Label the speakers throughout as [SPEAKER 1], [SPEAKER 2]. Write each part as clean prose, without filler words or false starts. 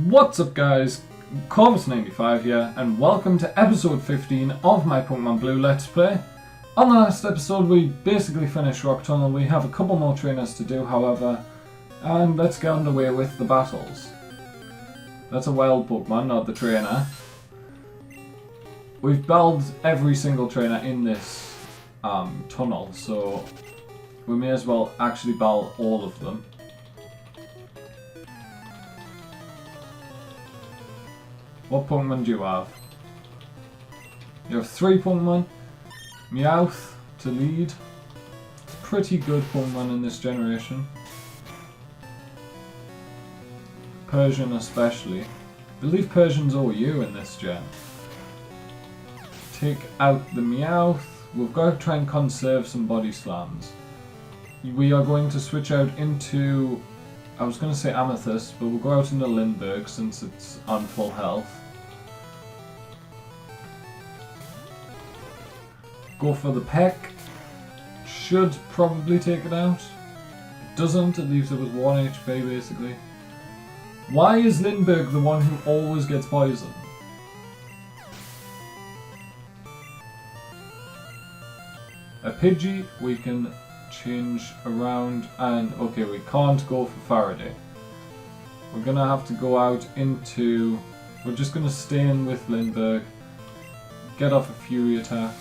[SPEAKER 1] What's up guys, Corvus95 here, and welcome to episode 15 of my Pokemon Blue Let's Play. On the last episode we basically finished Rock Tunnel. We have a couple more trainers to do however, and let's get underway with the battles. That's a wild Pokemon, not the trainer. We've battled every single trainer in this tunnel, so we may as well actually battle all of them. What Pokemon do you have? You have 3 Pokemon. Meowth to lead. Pretty good Pokemon in this generation. Persian especially. I believe Persian's OU in this gen. Take out the Meowth. We've got to try and conserve some body slams. We are going to switch out into, I was going to say Amethyst, but we'll go out into Lindbergh since it's on full health. Go for the Peck. Should probably take it out. It doesn't, it leaves it with 1 HP basically. Why is Lindbergh the one who always gets poisoned? A Pidgey we can change around, and okay, we can't go for Faraday. We're gonna have to go out into, we're just gonna stay in with Lindbergh, get off a Fury attack.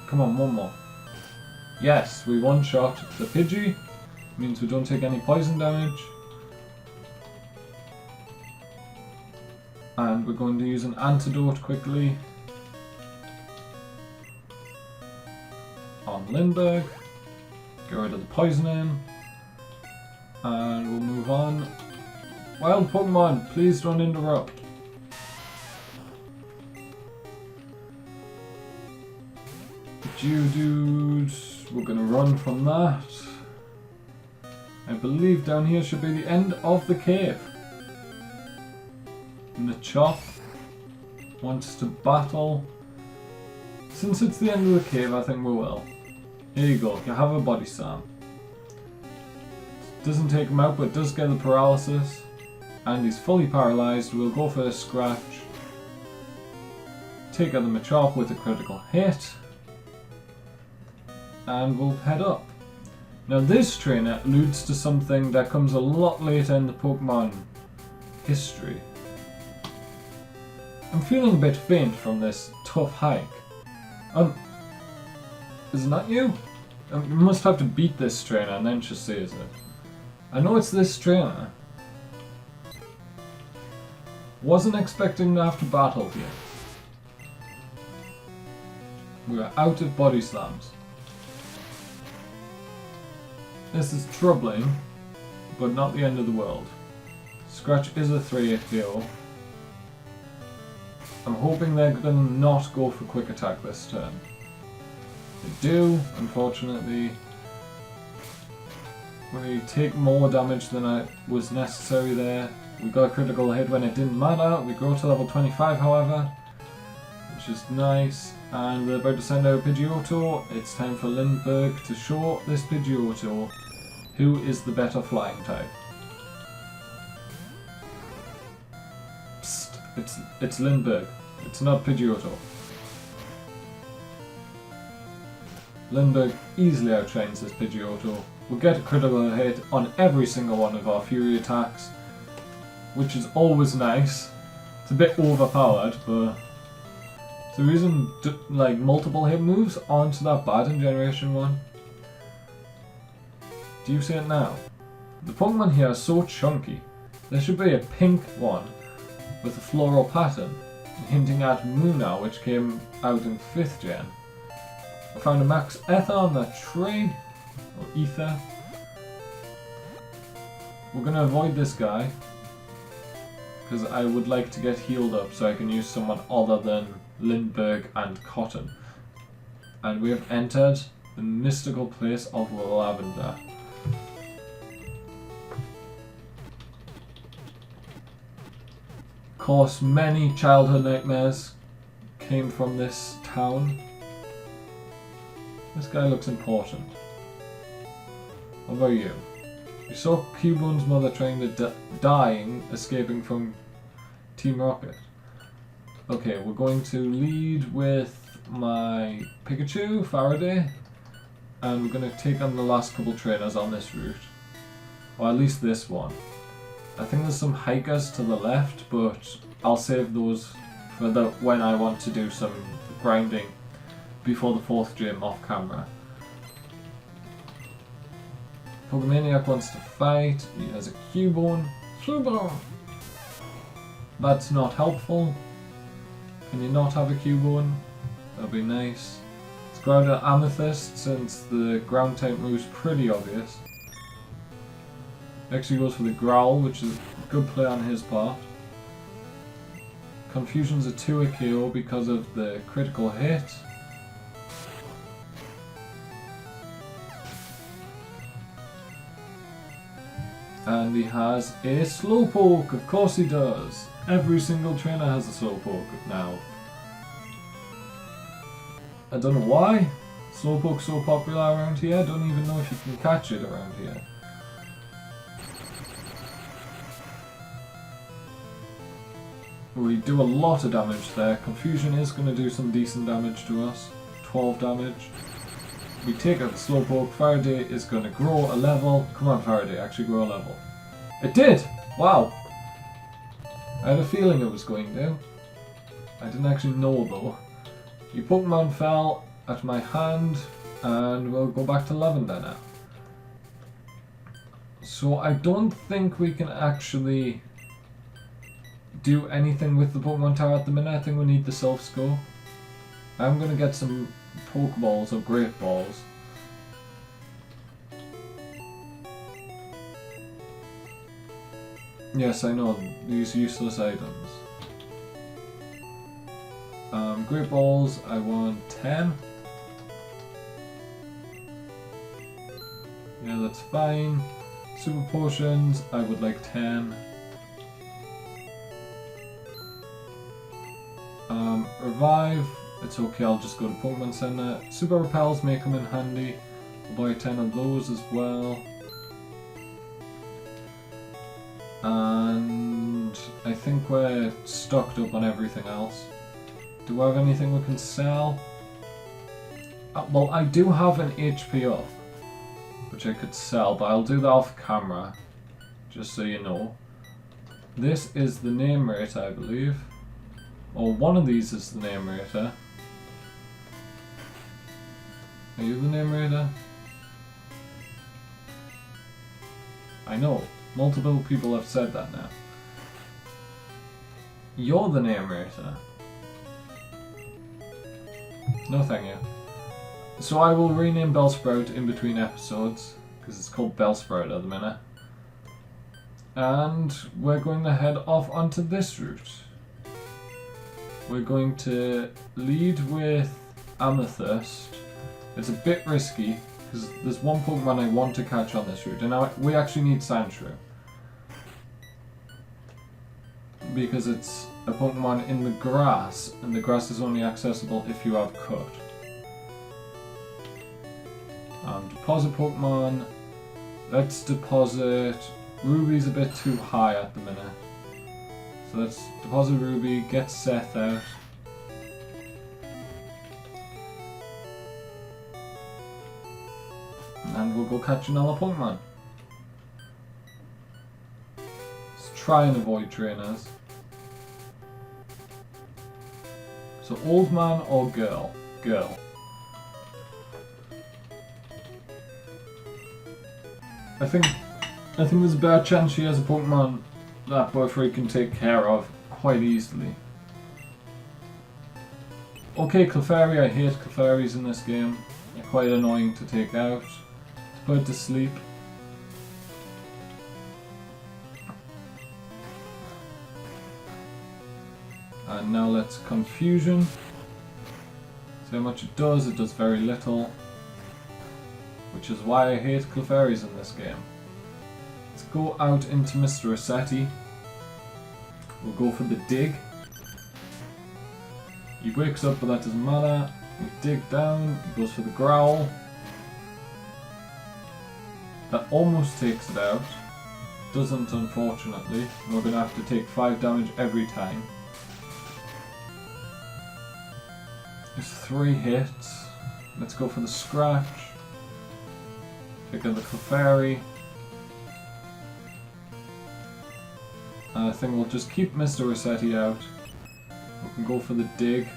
[SPEAKER 1] Come on, one more. Yes, we one-shot the Pidgey, means we don't take any poison damage. And we're going to use an antidote quickly on Lindbergh. Get rid of the poisoning. And we'll move on. Wild Pokemon, please don't interrupt. Geodude, we're going to run from that. I believe down here should be the end of the cave. And the Chop wants to battle. Since it's the end of the cave, I think we will. Here you go, you have a Body Slam. Doesn't take him out, but does get the paralysis. And he's fully paralysed. We'll go for a Scratch. Take out the Machop with a critical hit. And we'll head up. Now this trainer alludes to something that comes a lot later in the Pokemon history. I'm feeling a bit faint from this tough hike. Is it not you? You must have to beat this trainer and then she says it. I know it's this trainer. Wasn't expecting to have to battle here. We are out of Body Slams. This is troubling, but not the end of the world. Scratch is a 3-hit KO. I'm hoping they're going to not go for Quick Attack this turn. They do, unfortunately. We take more damage than was necessary there. We got a critical hit when it didn't matter. We grow to level 25 however, which is nice. And we're about to send out Pidgeotto. It's time for Lindbergh to show this Pidgeotto who is the better flying type. Psst, it's Lindbergh. It's not Pidgeotto. Lindbergh easily outshines this Pidgeotto. We'll get a critical hit on every single one of our Fury attacks, which is always nice. It's a bit overpowered, but the reason like multiple hit moves aren't that bad in Generation 1. Do you see it now? The Pokemon here are so chunky. There should be a pink one with a floral pattern, hinting at Munna, which came out in 5th gen. I found a Max Ether on that tree, or Ether. We're going to avoid this guy, because I would like to get healed up so I can use someone other than Lindbergh and Cotton. And we have entered the mystical place of Lavender. Of course, many childhood nightmares came from this town. This guy looks important. What about you? You saw Cubone's mother trying to dying, escaping from Team Rocket. Okay, we're going to lead with my Pikachu, Faraday, and we're going to take on the last couple trainers on this route. Or at least this one. I think there's some hikers to the left, but I'll save those for when I want to do some grinding before the 4th gym off camera. Pokemaniac wants to fight. He has a Cubone. Cubone! That's not helpful. Can you not have a Cubone? That'd be nice. Let's go out an Amethyst since the ground type move's pretty obvious. Actually goes for the Growl, which is a good play on his part. Confusion's a 2 KO because of the critical hit. And he has a Slowpoke, of course he does. Every single trainer has a Slowpoke now. I don't know why Slowpoke's so popular around here. I don't even know if you can catch it around here. We do a lot of damage there. Confusion is going to do some decent damage to us. 12 damage. We take out the Slowpoke. Faraday is going to grow a level. Come on, Faraday, actually grow a level. It did! Wow! I had a feeling it was going to. I didn't actually know though. Your Pokemon fell at my hand, and we'll go back to Lavender now. So I don't think we can actually do anything with the Pokemon Tower at the minute. I think we need the Self-Scope. I'm going to get some Pokeballs or Great Balls. Yes, I know, these useless items. Great Balls, I want 10. Yeah, that's fine. Super Potions, I would like 10. Revive, it's okay, I'll just go to Pokemon Center. Super Repels may come in handy. I'll buy 10 of those as well. And I think we're stocked up on everything else. Do I have anything we can sell? Well, I do have an HP up, which I could sell, but I'll do that off camera, just so you know. This is the name rate, I believe. Or one of these is the name rater. Are you the name rater? I know, multiple people have said that now. You're the name rater. No thank you. So I will rename Bellsprout in between episodes, because it's called Bellsprout at the minute. And we're going to head off onto this route. We're going to lead with Amethyst. It's a bit risky, because there's one Pokemon I want to catch on this route, and we actually need Sandshrew. Because it's a Pokemon in the grass, and the grass is only accessible if you have Cut. Deposit Pokemon. Let's deposit... Ruby's a bit too high at the minute. So let's deposit Ruby, get Seth out. And we'll go catch another Pokemon. Let's try and avoid trainers. So old man or girl? Girl. I think there's a better chance she has a Pokemon that Boyfriend can take care of quite easily. Okay, Clefairy, I hate Clefairies in this game. They're quite annoying to take out. To put it to sleep. And now let's Confusion. See how much it does very little. Which is why I hate Clefairies in this game. Let's go out into Mr. Rossetti. We'll go for the dig. He wakes up, but that doesn't matter. We dig down, he goes for the growl. That almost takes it out. Doesn't, unfortunately. We're going to have to take 5 damage every time. There's 3 hits. Let's go for the scratch. Pick up the Clefairy. And I think we'll just keep Mr. Rossetti out. We can go for the dig.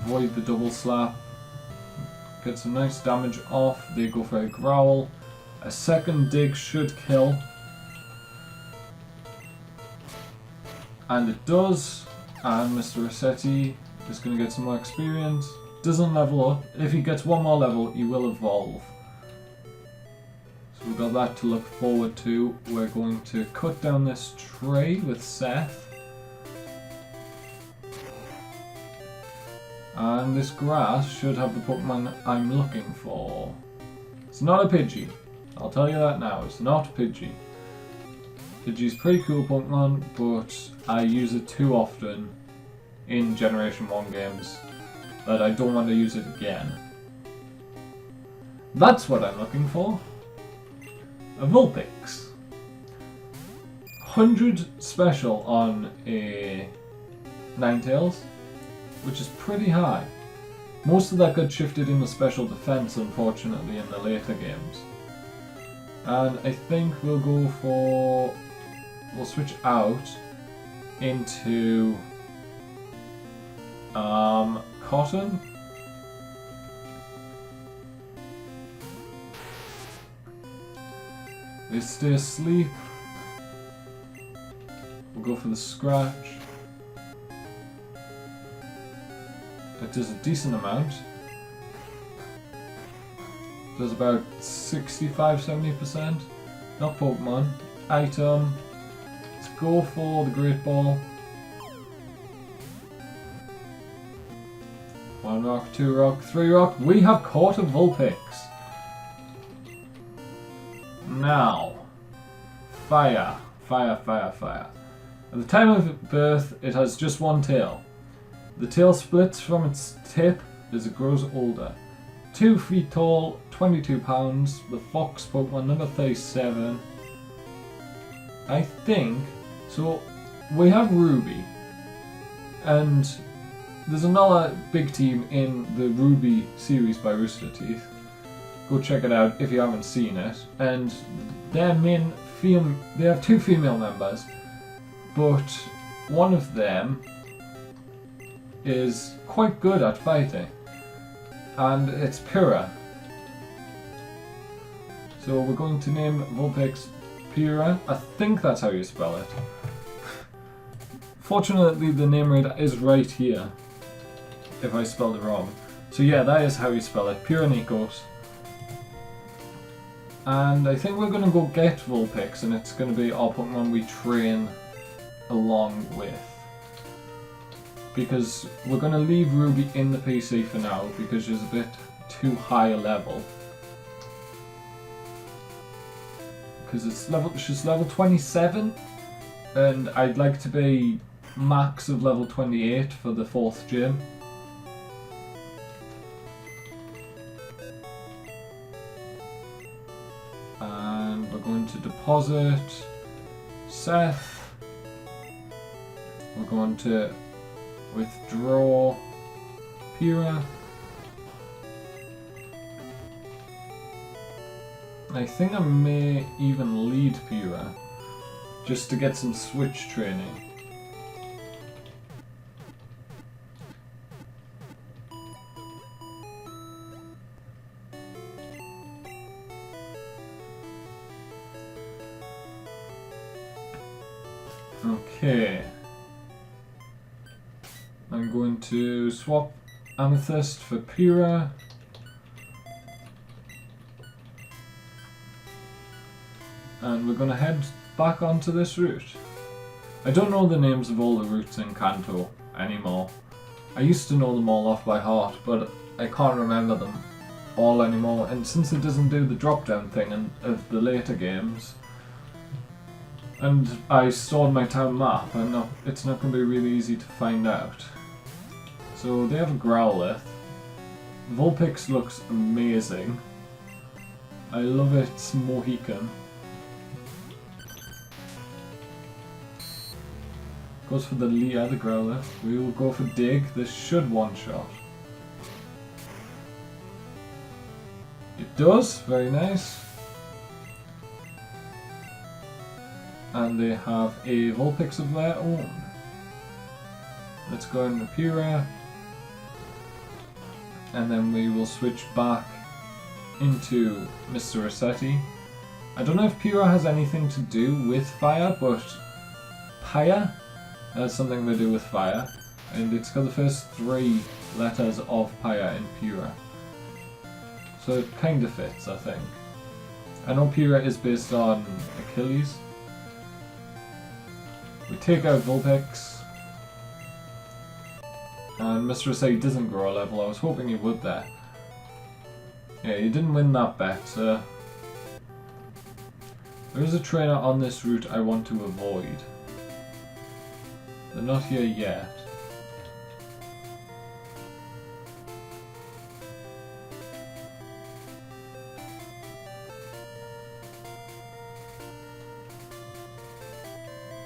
[SPEAKER 1] Avoid the double slap. Get some nice damage off. They go for a growl. A second dig should kill. And it does. And Mr. Rossetti is going to get some more experience. Doesn't level up. If he gets one more level, he will evolve. So we've got that to look forward to. We're going to cut down this tree with Seth. And this grass should have the Pokemon I'm looking for. It's not a Pidgey. I'll tell you that now. It's not Pidgey. Pidgey's pretty cool Pokemon, but I use it too often in Generation 1 games that I don't want to use it again. That's what I'm looking for. A Vulpix. 100 special on a Ninetales, which is pretty high. Most of that got shifted into special defense, unfortunately, in the later games. And I think we'll go for... we'll switch out into Cotton. They stay asleep. We'll go for the scratch. It does a decent amount. Does about 65-70%. Not Pokemon. Item. Let's go for the Great Ball. 1 rock, 2 rock, 3 rock. We have caught a Vulpix. Now. Fire. Fire, fire, fire. At the time of birth, it has just one tail. The tail splits from its tip as it grows older. 2 feet tall, 22 pounds, the Fox Pokemon number 37. I think, so we have Ruby, and there's another big team in the Ruby series by Rooster Teeth. Go check it out if you haven't seen it. And their main they have 2 female members, but one of them is quite good at fighting, and it's Pyrrha. So we're going to name Vulpix Pyrrha. I think that's how you spell it. Fortunately, the name reader is right here, if I spelled it wrong. So yeah, that is how you spell it, Pyranikos. And I think we're going to go get Vulpix, and it's going to be our Pokemon we train along with. Because we're going to leave Ruby in the PC for now, because she's a bit too high a level. Because she's level 27, and I'd like to be max of level 28 for the 4th gym. And we're going to deposit Seth. We're going to withdraw Pyrrha. I think I may even lead Pyrrha, just to get some switch training. Okay. I'm going to swap Amethyst for Pyrrha. And we're going to head back onto this route. I don't know the names of all the routes in Kanto anymore. I used to know them all off by heart, but I can't remember them all anymore. And since it doesn't do the drop-down thing of the later games, and I stored my town map, it's not going to be really easy to find out. So they have a Growlithe. Vulpix looks amazing. I love its Mohican. Goes for the Leah, the Growlithe. We will go for Dig. This should one-shot. It does. Very nice. And they have a Vulpix of their own. Let's go into Pura. And then we will switch back into Mr. Rossetti. I don't know if Pura has anything to do with fire, but Paya has something to do with fire. And it's got the first 3 letters of Paya in Pura. So it kind of fits, I think. I know Pura is based on Achilles. We take out Vulpix. And Mr. Rossetti doesn't grow a level. I was hoping he would there. Yeah, he didn't win that bet, so... There is a trainer on this route I want to avoid. They're not here yet.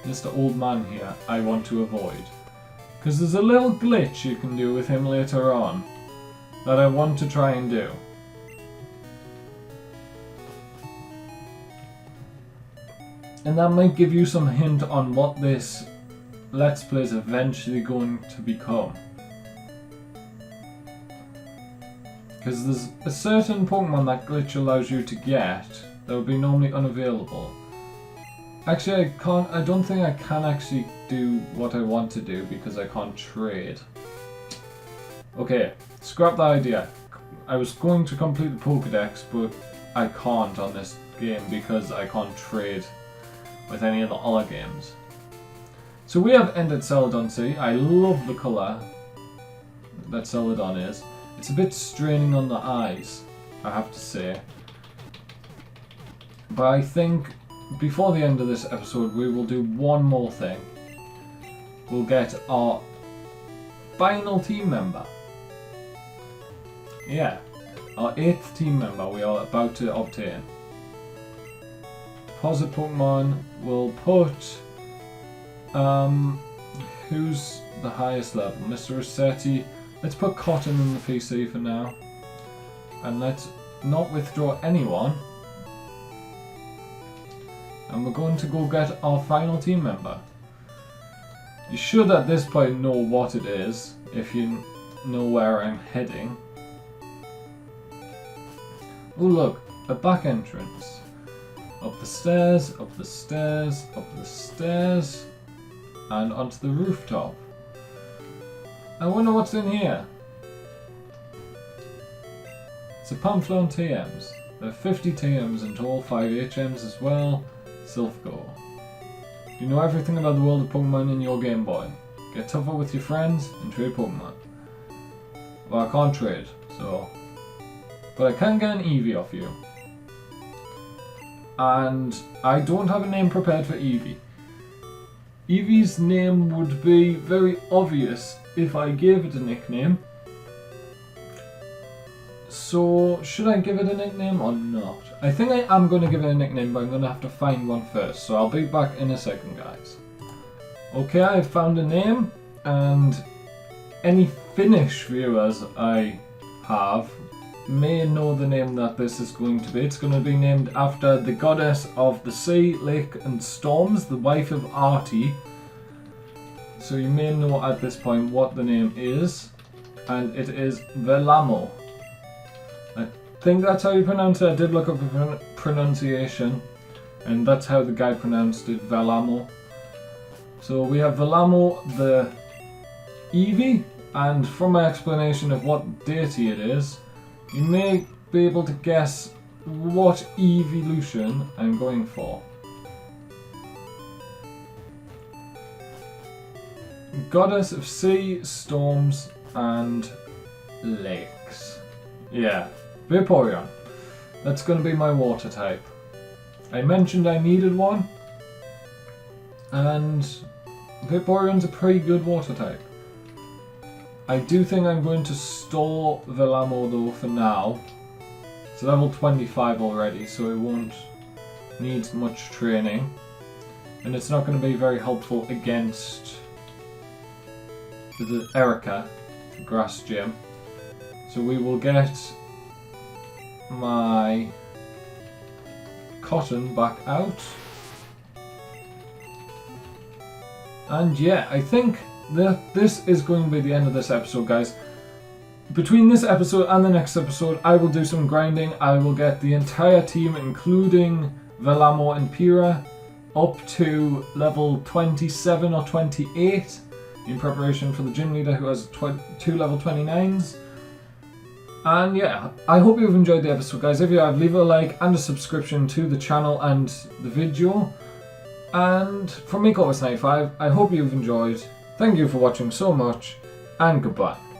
[SPEAKER 1] Mr. Old Man here, I want to avoid. Because there's a little glitch you can do with him later on that I want to try and do. And that might give you some hint on what this Let's Play is eventually going to become. Because there's a certain Pokemon that glitch allows you to get that would be normally unavailable. Actually, I don't think I can actually do what I want to do because I can't trade. Okay, scrap that idea. I was going to complete the Pokédex, but I can't on this game because I can't trade with any of the other games. So we have ended Celadon City. I love the colour that Celadon is. It's a bit straining on the eyes, I have to say. But I think before the end of this episode we will do one more thing. We'll get our final team member. Yeah, our 8th team member we are about to obtain. Deposit Pokemon, we'll put... who's the highest level? Mr. Rossetti. Let's put Cotton in the PC for now. And let's not withdraw anyone. And we're going to go get our final team member. You should at this point know what it is, if you know where I'm heading. Oh look, a back entrance. Up the stairs, up the stairs, up the stairs, and onto the rooftop. I wonder what's in here. It's a Pamphlet TMs. There are 50 TMs in total, 5 HMs as well. Silphgo. You know everything about the world of Pokemon in your Game Boy. Get tougher with your friends and trade Pokemon. Well, I can't trade, so... But I can get an Eevee off you. And I don't have a name prepared for Eevee. Eevee's name would be very obvious if I gave it a nickname. So, should I give it a nickname or not? I think I am going to give it a nickname, but I'm going to have to find one first. So I'll be back in a second, guys. Okay, I've found a name, and any Finnish viewers I have may know the name that this is going to be. It's going to be named after the goddess of the sea, lake and storms, the wife of Artie. So you may know at this point what the name is, and it is Velamo. I think that's how you pronounce it. I did look up a pronunciation, and that's how the guy pronounced it, Velamo. So we have Velamo the Eevee, and from my explanation of what deity it is, you may be able to guess what evolution I'm going for. Goddess of sea, storms, and lakes. Yeah, Vaporeon. That's going to be my water type. I mentioned I needed one, and Vaporeon's a pretty good water type. I do think I'm going to store Velamo though for now. It's level 25 already, so it won't need much training. And it's not going to be very helpful against the Erica, the grass gym. So we will get my cotton back out. And yeah, I think that this is going to be the end of this episode, guys. Between this episode and the next episode, I will do some grinding. I will get the entire team, including Velamo and Pyrrha, up to level 27 or 28 in preparation for the gym leader who has 2 level 29s. And yeah, I hope you've enjoyed the episode, guys. If you have, leave a like and a subscription to the channel and the video. And from me, Corvus95, I hope you've enjoyed. Thank you for watching so much, and goodbye.